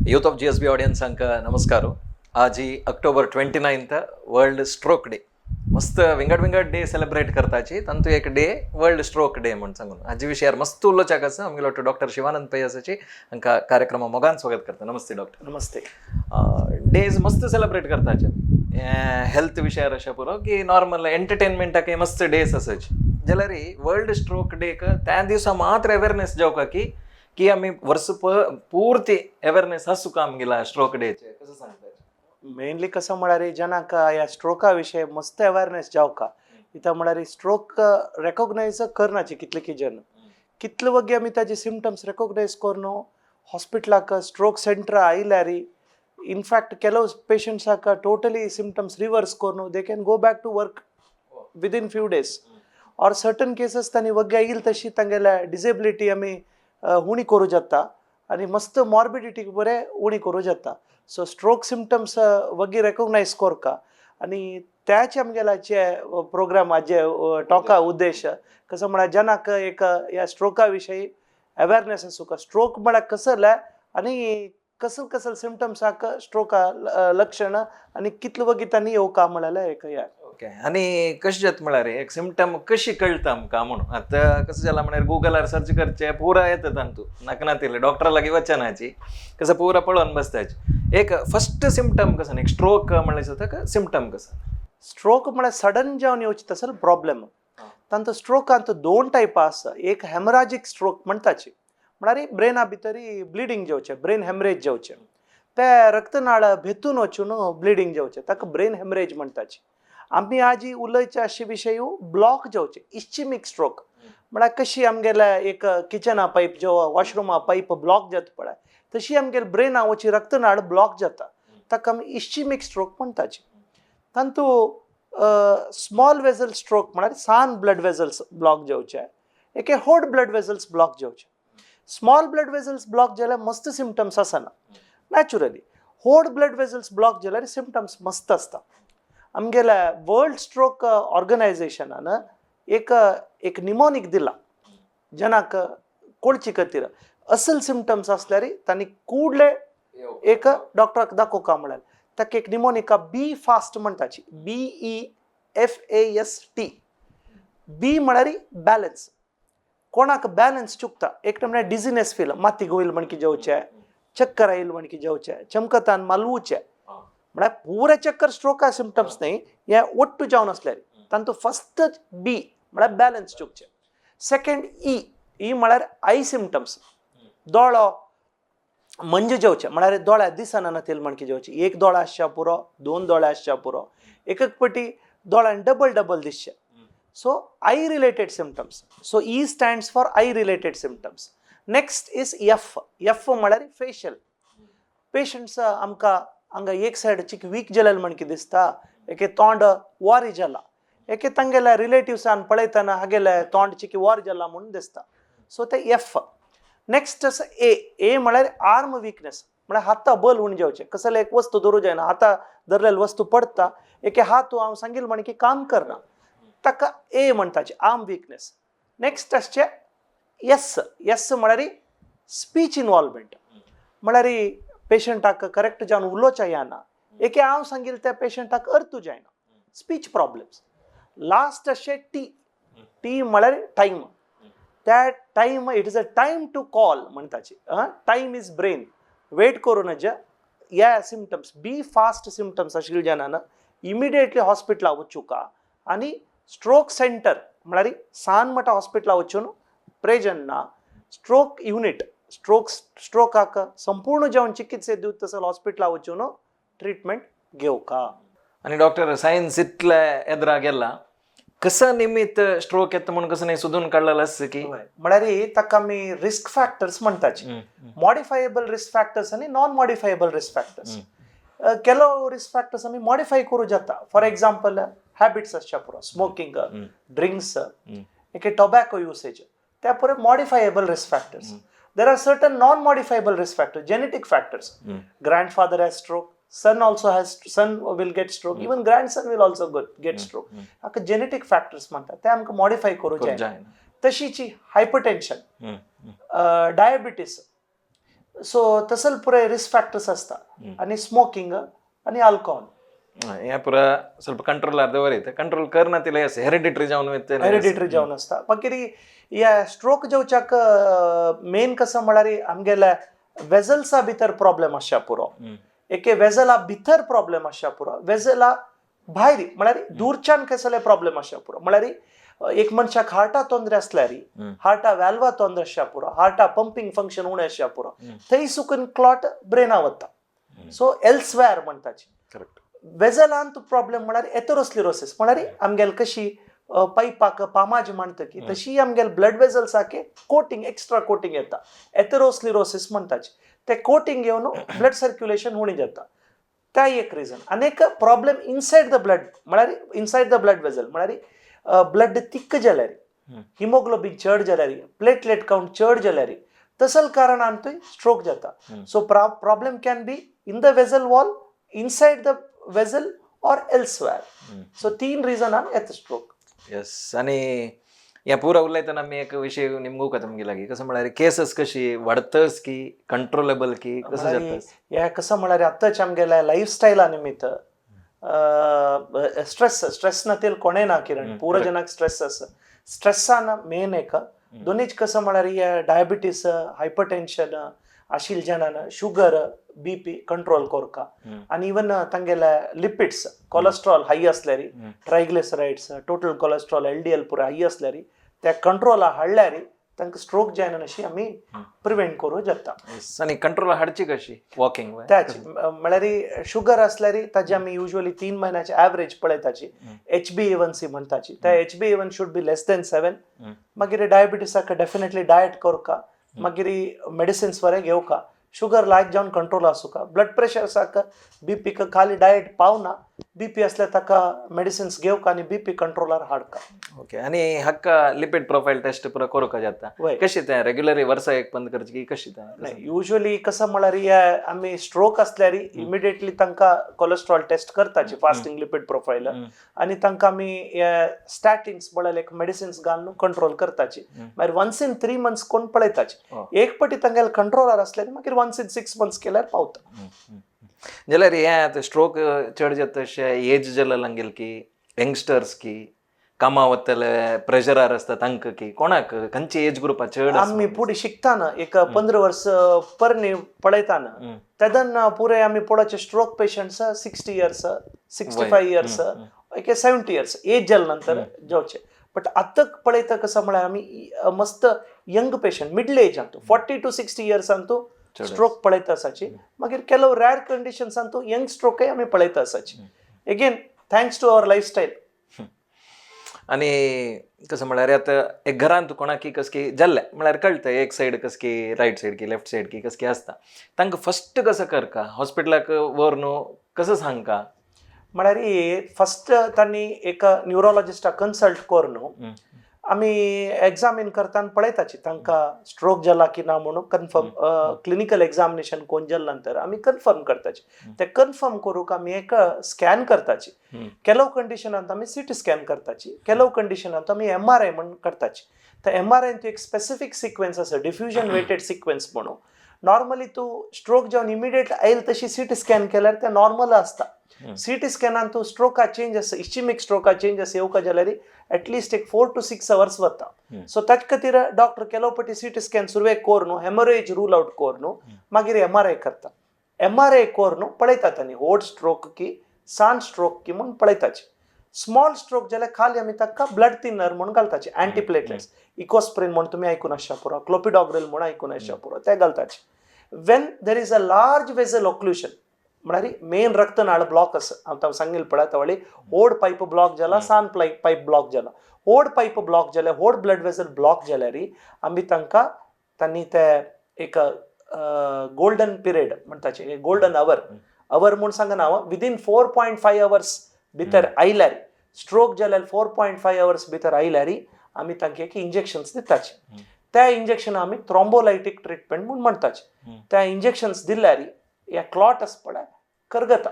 Youth of GSB ऑडियन्सांक नमस्कार. आज ही October 29 world stroke day. मस्त विंगड डे सेलिब्रेट करताची तंतु एक डे वर्ल्ड स्ट्रोक डे म्हणून सांगून हाजी विशयार मस्त उल्लोचक आसा आमगेलो डॉक्टर शिवानंद पै आसाची हांकां कार्यक्रम मोगान स्वागत करता. नमस्ते डॉक्टर. नमस्ते. डेज मस्त सेलिब्रेट करताचे हेल्थ विशयार अशें पुरो की नॉर्मल एंटरटेनमेंटाक मस्त डेज आसाचे जाल्यार वर्ल्ड स्ट्रोक डेक त्या दिसा मात्र अवेरनेस जावका की आम्ही वर्ष पूर्ती अवेरनेस आसूं का आमगेला स्ट्रोक डेचे कसं सांगता? मेनली कसं म्हळ्यार जनांका ह्या स्ट्रोका विशयी मस्त अवेरनेस जावका. इथं म्हळ्यार स्ट्रोक रेकॉग्नाइज करनाचे कितले जन कितले वगे आमी ताजे सिम्टम्स रेकॉग्नाइज करनो हॉस्पिटलाक स्ट्रोक सेंटर आयल्यार इनफॅक्ट केलो पेशंट्साक टोटली सिम्टम्स रिवर्स करनो they can go back to work within few days और सर्टन केसेस तांणी वगे येईल तशी तांगेल्या डिसेबिलिटी आमी उणी करूं जाता आणि मस्त मॉर्बिडिटी बरें उणी करूं जाता. सो स्ट्रोक सिम्टम्स वगी रेकॉग्नाइज करका आणि त्याचे आमगेलाचे प्रोग्रामाचे टॉका उद्देश कसं म्हळ्यार जनाक एक ह्या स्ट्रोका विशयी अवेरनेस आसूं का स्ट्रोक म्हळ्यार कसले आणि कसले सिम्टम्साक स्ट्रोका लक्षण आणि कितले वगी तांणी येवका म्हळ्यार एक या ओके. आणि कशें जाता म्हळ्यार एक सिम्टम कशी कळटा आमकां म्हणून आतां कसं जाला म्हळ्यार गुगलार सर्च करचे पुरा येता तांतू नाका तिले डॉक्टरा लागीं वचनाची कसं पुरा पळोवन बसताची एक फर्स्ट सिम्टम कसं एक स्ट्रोक म्हणल्यार जाता सिम्टम कसं स्ट्रोक म्हळ्यार सडन जावन येवची तसलो प्रॉब्लेम तांचो स्ट्रोकांत दोन टायप आसा. एक हेमराजीक स्ट्रोक म्हणटाची म्हळ्यार ब्रेना भितर ब्लिडींग जावचें ब्रेन हेमरेज जावचें ते रक्तनाळ भेतून वचून ब्लिडींग जावचें ताका ब्रेन हेमरेज म्हणटाची. आमी आज उलयचे अशे विशयी ब्लॉक जावचे इश्चिमीक स्ट्रोक म्हळ्यार कशी आमगेल्या एक किचना पाईप जो वॉशरुमा पाईप ब्लॉक जाता पळय तशी आमगेले ब्रेना वची रक्तनाळ ब्लॉक जाता ताका आमी इश्चिमीक स्ट्रोक म्हणटाची. तांतू स्मॉल वेजल स्ट्रोक म्हळ्यार सान ब्लड वेजल्स ब्लॉक जावचे एक हॉट ब्लड वेजल्स ब्लॉक जावचे. स्मॉल ब्लड वेजल्स ब्लॉक जाल्यार मस्त सिम्टम्स आसना नॅचुरली. हॉट ब्लड वेजल्स ब्लॉक जाल्यार सिम्टम्स मस्त आसता. आमगेल्या वर्ल्ड स्ट्रोक ऑर्गनायझेशनान एक निमोनिक दिला जनाक कोळची खातीर असल सिम्टम्स असल्यार तांणी कुडले एक डॉक्टराक दाखोवका म्हळ्यार ताका एक निमोनिका बी फास्ट म्हणटाची BEFAST. बी म्हळ्यार बॅलन्स कोणाक बॅलन्स चुकता एक म्हळ्यार डिझिनेस फील माती गोईल म्हणकी जावचे चक्कर आयल म्हणकी जावचे चमकतान मालवूचे म्हळ्यार पुरे चक्कर स्ट्रोका सिम्टम्स न्ही हे ओट्टू जावन असल्यार तांतू फर्स्ट बी म्हळ्यार बॅलन्स चुकचे. सेकंड ई म्हळ्यार आय सिम्टम्स दोळो म्हणजे जावचे म्हळ्यार दोळ्या दिसना नातील म्हणकी जावचे एक दोळा आसच्या पुरो दोन दोळे आसच्या पुरो एक पटी दोळ्यान डबल दिसचे. So eye related symptoms. So E stands for eye related symptoms. Next is F म्हळ्यार फेशियल पेशंट्स आमकां हांगा एक सायड चिक वीक जालेले म्हणकी दिसता एके तोंड वारी जाला एके तांगेल्या रिलेटिव्सान पळयतना हागेले तोंड चिकी वार जाला म्हणून दिसता. सो ते एफ. नेक्स्ट आसा ए म्हळ्यार आर्म वीकनेस म्हळ्यार हाता बल उणी जावचे कसले एक वस्तू धरूं जायना हाता धरलेली वस्तू पडटा एके हात हांव सांगिल म्हणकी काम करना ताका ए म्हणटाचे आर्म वीकनेस. नेक्स्ट आसचे एस म्हळ्यार स्पीच इनवॉल्वमेंट म्हळ्यार पेशंटाक करेक्ट जावन उलोवचा येना एके हांव सांगिल त्या पेशंटाक अर्थ जायना स्पीच प्रॉब्लेम्स. लास्ट अशें टी म्हळ्यार टायम त्या time it is a time to call म्हणटाची टायम इज ब्रेन वेट करू नजे ह्या सिम्टम्स बी फास्ट सिम्टम्स आशिल्ले जाणान इमिडिएटली हॉस्पिटला वचूका आनी स्ट्रोक सेंटर म्हळ्यार सान मटा हॉस्पिटला वचून प्रेजन्ना स्ट्रोक युनिट स्ट्रोकाक संपूर्ण जावन चिकित्से दिवं तसं हॉस्पिटला वचून ट्रीटमेंट घेवका. आणि डॉक्टर सायन्स इतल्या येद्रा गेला कसं निमित्त स्ट्रोक येता म्हणून कसं नाही सोदून काढलेलं असं की म्हळ्यार ताका आमी रिस्क फॅक्टर्स म्हणटाची मॉडिफायेबल रिस्क फॅक्टर्स आनी नॉन मॉडिफायेबल रिस्क फॅक्टर्स. केलो रिस्क फॅक्टर्स आमी मॉडिफाय करूं जाता. फॉर एक्झाम्पल हॅबिट्स आसच्या पुरो स्मोकिंग ड्रिंक्स एके टोबॅको युसेज त्या पुरे modifiable risk factors. There are certain non-modifiable risk factors, genetic factors. Grandfather has stroke, son will get stroke, even grandson will also get stroke. Aka genetic factors म्हणतात ते आमकां modify करूं जाय. तशीची hypertension, diabetes, so तसल पुरे risk factors असता आणि smoking आणि अल्कोहोल या पुरा ಸ್ವಲ್ಪ ಕಂಟ್ರೋಲ್ ಆದವರ ಐತೆ ಕಂಟ್ರೋಲ್ करना तिला असं हेरिडिटरी जाऊन येते हेरिडिटरी जावन आसता मागीर या स्ट्रोक जेवच्याक मेन कसं म्हळ्यार आमगेल्या वेजल्सा भितर प्रॉब्लेम आसचा पुरो एके वेजला भितर प्रॉब्लेम आसचा पुरो वेजला भायर म्हळ्यार दूरच्यान कसले प्रॉब्लेम आसचा पुरो म्हळ्यार एक मनशाक हार्टा तोंदरे असल्यार हार्टा व्हॅल्वा तोंदरे आसचा पुरो हार्टा पंपिंग फंक्शन उणें आसचा पुरो थंय सुकून क्लॉट ब्रेना वता सो एल्सवेअर म्हणटाची करेक्ट वेजलांत प्रॉब्लेम म्हळ्यार एथरोस्क्लेरोसिस म्हळ्यार आमगेल कशी पायपाक पामाज म्हणटा की तशी आमगेल ब्लड वेजल्साके कोटिंग एक्स्ट्रा कोटिंग येता एथरोस्क्लेरोसिस म्हणटाची ते कोटिंग येवन ब्लड सर्क्युलेशन उणी जाता त्या एक रिजन अनेक प्रॉब्लेम इनसायड द ब्लड म्हळ्यार इनसायड द ब्लड वेजल म्हळ्यार ब्लड थिक्क जाल्यार हिमोग्लोबिन चड जाल्यार प्लेटलेट काउंट चड जाल्यार तसल कारणान थंय स्ट्रोक जाता so problem can be in the vessel wall inside the vessel और एल्सवेअर सो 3 रिजनान येता स्ट्रोक यस आणि या पुरा उलयतना मी एक विषय निमगू का तुमगे लागी कसं म्हळ्यार केसेस कशी वाडतस की कंट्रोलेबल की कसं जातस या कसं म्हळ्यार आतांच आमगेल्या लायफस्टायला निमित्त स्ट्रेस ना तेल कोणे ना किरण पूरा जनाक स्ट्रेस आसा स्ट्रेसान मेन एक दोनीच कसं म्हळ्यार या डायबिटीस हायपरटेन्शन आशिल जनान शुगर बीपी कंट्रोल करका आणि इवन तांगेले लिपिड्स कोलेस्ट्रॉल हाय असल्यार ट्रायग्लिसराइड्स टोटल कोलेस्ट्रॉल एलडीएल पुरा हाय असल्यार त्या कंट्रोला हाडल्यार तांकां स्ट्रोक जायना अशी आमी प्रिवेंट करूं जाता आणि कंट्रोल हाडची कशी वॉकिंग त्याची म्हळ्यार शुगर असल्यार ताजी आमी युजली 3 महिन्याची ॲव्हरेज पळयताची HbA1c म्हणटाची त्या HbA1 should be less than 7 मागीर डायबिटीसाक डेफिनेटली डायट करका मागीर मेडिसिन्स बरे घेवका शुगर लायक जावन कंट्रोल आसूं ब्लड प्रेशर बीपीक खाली डायट पावना बीपी असल्यार ताका मेडिसिन्स घेवका आनी बीपी कंट्रोलार हाडका ओके आणि हक्का लिपिड प्रोफाईल टेस्ट पुरा करूका जाता कशी ते रेग्युलरी वर्सा एक बंद करची की कशी ते युजली कसं म्हळ्यार आमी स्ट्रोक असल्यार इमिडिएटली तांकां कोलेस्ट्रॉल टेस्ट करताची फास्टिंग लिपिड प्रोफाईल आनी तांकां आमी स्टॅटिन्स म्हळ्यार एक मेडिसिन्स घालून कंट्रोल करताची मागीर वन्स इन 3 मंथ्स कोण पळयताची एक पाटी तांगेले कंट्रोलार असल्यार मागीर वन्स इन 6 मंथ्स केल्यार पावता जाल्यार हे स्ट्रोक चड जाता तशें एज जाल्या लागेल की यंगस्टर्स की कामावतले प्रेशरार असता तांकां की कोणाक खंयची एज ग्रुपा चड आमी फुडें शिकताना एक 15 वर्स परनी पळयताना तेदन पुरे आमी पळोवचे स्ट्रोक पेशंट्स 60 इयर्स 65 इयर्स एक 70 इयर्स एज जाल्या नंतर जावचे बट आतां पळयता कसं म्हळ्यार आमी मस्त यंग पेशंट मिडल एज तूं 40 to 60 इयर्सांतू स्ट्रोक पळयता आसाची मागीर केलो रॅर कंडिशन्सांतू यंग स्ट्रोकय आमी पळयता आसाची again thanks to our lifestyle आणि कसं म्हळ्यार आतां एक घरांत कोणाकी कसकी जाल्ले म्हळ्यार कळटा एक सायड कसकी रायट सायड की लेफ्ट सायड की कसकी आसता तांकां फस्ट कसं करका हॉस्पिटलाक व्हरून कसं सांगका म्हळ्यार फस्ट तांणी एक न्यूरोलॉजिस्टाक कन्सल्ट करून आमी एग्जामीन करताना पळयताची तांकां स्ट्रोक जाला की ना म्हणून कन्फर्म क्लिनिकल एग्जामिनेशन कोण जाल्या नंतर आमी कन्फर्म करताची ते कन्फर्म करूंक आमी एक स्कॅन करताची केलो कंडिशनांत आमी सीटी स्कॅन करताची केलो कंडिशनांत आमी MRI म्हणून करताची त्या MRIंत एक स्पेसिफीक सिक्वेन्स आसा डिफ्युजन वेटेड सिक्वेन्स म्हणून नॉर्मली तूं स्ट्रोक जावन इमिडिएट आयल तशी सीटी स्कॅन केल्यार ते नॉर्मल आसता सीटी स्कॅनान तूं स्ट्रोका चेंजीस इश्चिमिक स्ट्रोका चेंजीस येवका जाल्यार एटलिस्ट एक 4 to 6 hours वता सो ताचे खातीर डॉक्टर केलो पटी सीटी स्कॅन सुरवेक कोर न्हू हेमोरेज रूल आउट कोर न्हू मागीर MRI करता MRI कोर न्हू पळयतात आनी व्हड स्ट्रोक की सान स्ट्रोक की म्हूण पळयताची स्मॉल स्ट्रोक जाल्यार खाली आमी ताका ब्लड थिनर म्हणून घालताची एंटीप्लेटलेट्स इकोस्प्रिन म्हणून तुमी आयकून आसचा पुरो क्लोपिडॉग्रिल म्हणून आयकून आसचा पुरो ते घालताचे when there is a large vessel occlusion म्हळ्यार मेन रक्तनाळ ब्लॉक आसा हांव सांगिल्लें पळय वळी व्हड पायप ब्लॉक जाला सान पायप ब्लॉक जाला व्हड पायप ब्लॉक जाल्यार व्हड ब्लड वेजल ब्लॉक जाल्यार आमी तांणी ते एक गोल्डन पिरियड म्हणटाचे गोल्डन अवर म्हणून सांगना हांव विदीन 4.5 hours भितर आयल्यार स्ट्रोक जाल्यार 4.5 hours भितर आयल्यार आमी तांकां एक इंजेक्शन्स दिताचे त्या इंजेक्शन आमी थ्रोम्बोलायटीक ट्रिटमेंट म्हणून म्हणटाचे त्या इंजेक्शन्स दिल्यार या क्लॉट आस पळय करगता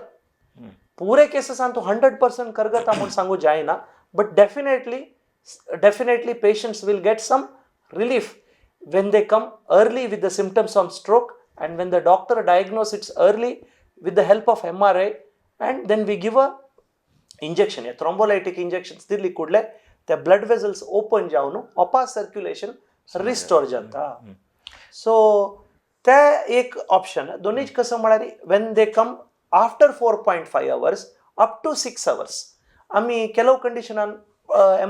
पुरे केसेसान तूं 100% करगता म्हणून सांगू जायना but definitely patients will get some relief when they come early with the symptoms of stroke and when the doctor diagnoses it early with the help of MRI, and then we give a injection, thrombolytic injections दिली कुठले त्या blood vessels open जावन अपार circulation restore जाता. So ते एक option. दोन्ही कसं म्हळ्यार when they come after 4.5 hours up to 6 hours आम्ही ಕೆಲವು कंडिशनान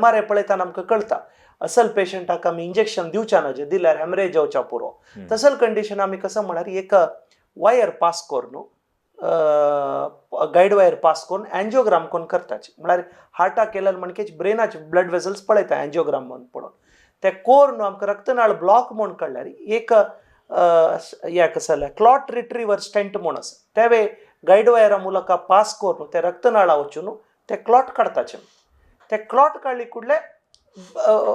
MRI पळयताना आमकां कळटा असल पेशंटाक आमी इंजेक्शन दिवच्या ना जे दिल्यार हॅमरेज जावच्या पुरो. तसल कंडिशन आमी कसं म्हळ्यार एक वायर पास करून गायड वायर पास करून एंजिओग्राम कोण करताचे. म्हळ्यार हार्टाक केल्यार म्हणके ब्रेनाचे ब्लड वेसल्स पळयता एंजिओग्राम म्हणून पळोवन ते कोर न्हू आमकां रक्तनाळ ब्लॉक म्हणून काडल्यार एक या कसं क्लॉट रिट्रीवर स्टेंट म्हणून आसा ते वे गायड वायरा ಮೂಲಕ पास करून ते रक्तनाळा वचून ते क्लॉट काडताचे. ते क्लॉट काडली कुडले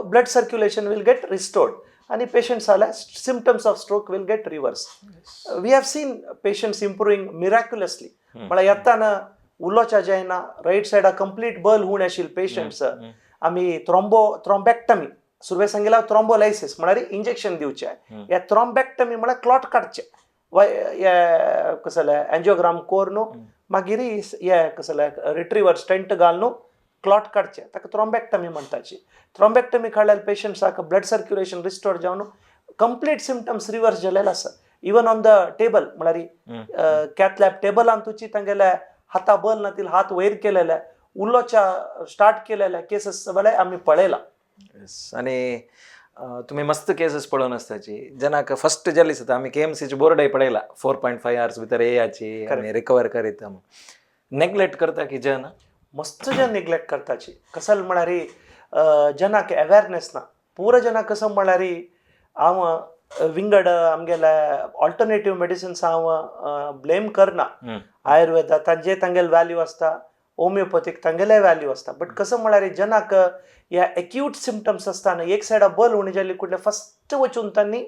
blood circulation will get restored आणि पेशंट्स आल्या symptoms of stroke will get reverse. We have seen patients improving miraculously. म्हळ्यार येताना उलोच्या जायना राईट सायडा कंप्लीट बल होऊन आशिल्ले पेशंट्स आमी थ्रोम्बॅक्टमी सुरवे सांगिला थ्रोम्बोलायसिस म्हळ्यार इंजेक्शन दिवचे. या थ्रोम्बॅक्टमी म्हळ्यार क्लॉट काडचे या कसं एंजिओग्राम कोर न्हू मागीर हे कसं रिट्रीवर स्टेंट घाल न्हू क्लॉट काडचे ताका थ्रोम्बॅक्टमी म्हणटाची. थ्रोम्बॅक्टमी काडल्यार पेशंट्साक ब्लड सर्क्युलेशन रिस्टोर जावन कंप्लीट सिम्पटम्स रिवर्स जालेले आसा. इवन ऑन द टेबल म्हळ्यार कॅथ लॅब टेबलान तुची तांगेले हाता बल नातील हात वयर केलेले उलोच्या स्टार्ट केलेले केसेस सगळे आमी पळयला. आणि तुम्ही मस्त केसेस पळोवन आसताची जेनाक फस्ट जाली सुद्दां आमी KMCचे बोर्डय पळयला 4.5 hours भितर येयाची आनी रिकवर करीत नेग्लेक्ट करता की जन मस्त जन नेग्लेक्ट करताची. कसं म्हळ्यार जनाक अवेरनेस ना पूर जनाक कसं म्हळ्यार हांव विंगड आमगेले ऑल्टरनेटिव्ह मेडिसिन्स हांव ब्लेम करना. आयुर्वेदा तांचे तांगेले व्हॅल्यू आसता होमिओपॅथीक तांगेले व्हॅल्यू आसता. बट कसं म्हळ्यार जनाक ह्या एक्यूट सिम्पटम्स आसताना एक सायडा बल उणी जाली कुठले फस्ट वचून तांणी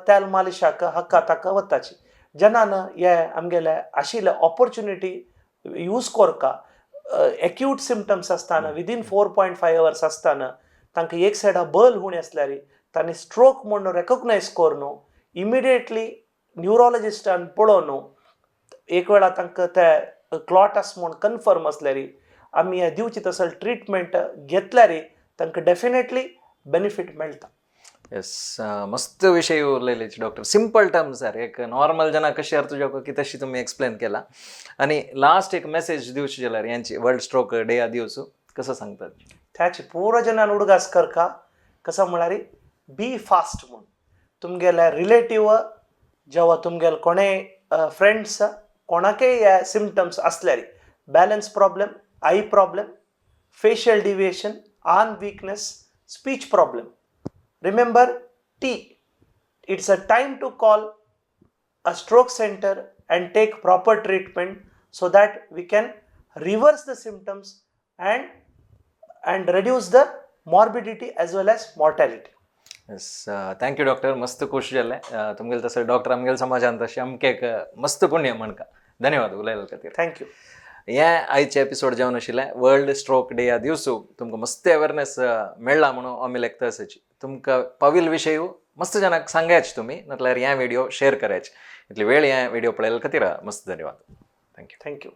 तेल मालिशाक हक्का ताका वताची. जनान हे आमगेले आशिल्ले ऑपॉर्च्युनिटी यूज करका एक्यूट सिम्पटम्स आसताना विदीन 4.5 hours आसताना तांकां एक सायडा बल उणी आसल्यार तांणी स्ट्रोक म्हणून रेकॉग्नायज करून इमिडिएटली न्युरोलॉजिस्टान पळोवन एक वेळा तांकां ते क्लॉट आस म्हूण कन्फर्म आसल्यार आमी हे दिवची तसं ट्रिटमेंट घेतल्यार तांकां डेफिनेटली बेनिफीट मेळटा. येस मस्त विषय उरलेले डॉक्टर सिंपल टर्म्स सर एक नॉर्मल जना कशी अर्थ जावं की तशी तुम्ही एक्सप्लेन केला. आणि लास्ट एक मेसेज दिवची जाल्यार यांची वर्ल्ड स्ट्रोक डे दिवचो कसं सांगतात त्याची पूर्ण जनान उडगास करका. कसं म्हळ्यार बी फास्ट म्हणून तुमगेले रिलेटिव्ह जेव्हा तुमगेले कोणे फ्रेंड्स कोणाकय हे सिम्पटम्स असल्यार balance problem eye problem facial deviation arm weakness speech problem remember T. It's a time to call a stroke center and take proper treatment so that we can reverse the symptoms and reduce the morbidity as well as mortality. Yes thank you doctor मस्त खुश जाले तुमगेले तसं doctor आमगेले समाजान तशें अमकेक मस्त पुण्य म्हणका. धन्यवाद उलयले खातीर. थँक्यू. हे आयचे एपिसोड जावन आशिल्लें वर्ल्ड स्ट्रोक डे दिवसू तुमकां मस्त अवेरनेस मेळ्ळा म्हणून आमी लेखता आसाची. तुमकां पाविल विशय मस्त जनाक सांगायचे तुम्ही नाल्यार हे व्हिडिओ शेअर करायचे. इतली वेळ हे व्हिडिओ पळयले खातीर मस्त धन्यवाद. थँक्यू.